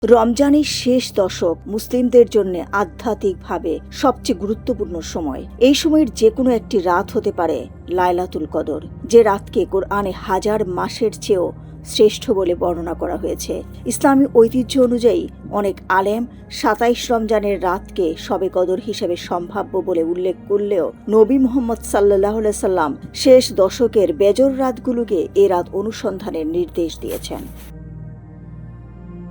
রমজানের শেষ দশক মুসলিমদের জন্য আধ্যাত্মিকভাবে সবচেয়ে গুরুত্বপূর্ণ সময়। এই সময়ের যে কোনো একটি রাত হতে পারে লাইলাতুল কদর, যে রাতকে কোরআনে হাজার মাসের চেয়েও শ্রেষ্ঠ বলে বর্ণনা করা হয়েছে। ইসলামী ঐতিহ্য অনুযায়ী অনেক আলেম ২৭ রমজানের রাতকে শবে কদর হিসেবে সম্ভাব্য বলে উল্লেখ করলেও নবী মুহাম্মদ সাল্লাল্লাহু আলাইহি সাল্লাম শেষ দশকের বেজর রাতগুলোকে এ রাত অনুসন্ধানের নির্দেশ দিয়েছেন।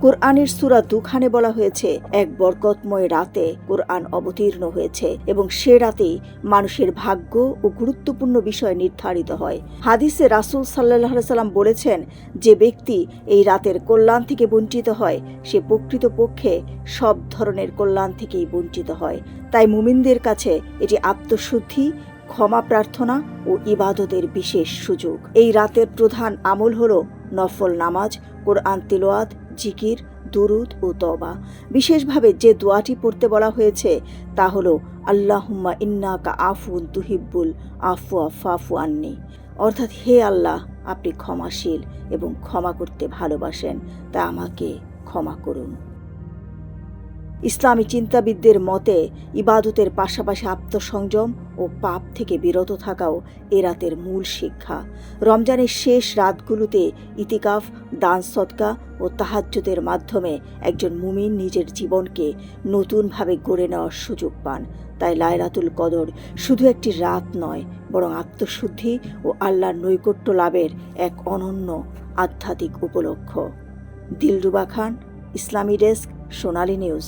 কোরআনের সূরা দুখানে বলা হয়েছে, এক বরকতময় রাতে কোরআন অবতীর্ণ হয়েছে এবং সে রাতেই মানুষের ভাগ্য ও গুরুত্বপূর্ণ বিষয় নির্ধারিত হয়। হাদিসে রাসূল সাল্লাল্লাহু আলাইহি সাল্লাম বলেছেন, যে ব্যক্তি এই রাতের কল্যাণ থেকে বঞ্চিত হয় সে প্রকৃতপক্ষে সব ধরনের কল্যাণ থেকেই বঞ্চিত হয়। তাই মুমিনদের কাছে এটি আত্মশুদ্ধি, ক্ষমা প্রার্থনা ও ইবাদতের বিশেষ সুযোগ। এই রাতের প্রধান আমল হল নফল নামাজ, কোরআন তিলাওয়াত, জিকির, দুরুদ ও তওবা। বিশেষভাবে যে দোয়াটি পড়তে বলা হয়েছে তা হল আল্লাহুম্মা ইন্নাকা আফুন তুহিব্বুল আফওয়া ফাফু আন্নি, অর্থাৎ হে আল্লাহ, আপনি ক্ষমাশীল এবং ক্ষমা করতে ভালোবাসেন, তা আমাকে ক্ষমা করুন। ইসলামী চিন্তাবিদদের মতে ইবাদতের পাশাপাশি আত্মসংযম ও পাপ থেকে বিরত থাকাও এ রাতের মূল শিক্ষা। রমজানের শেষ রাতগুলোতে ইতিকাফ, দান সদকা ও তাহাজ্জুদের মাধ্যমে একজন মুমিন নিজের জীবনকে নতুনভাবে গড়ে নেওয়ার সুযোগ পান। তাই লাইলাতুল কদর শুধু একটি রাত নয়, বরং আত্মশুদ্ধি ও আল্লাহর নৈকট্য লাভের এক অনন্য আধ্যাত্মিক উপলক্ষ। দিলরুবা খান, ইসলামী ডেস্ক, সোনালী নিউজ।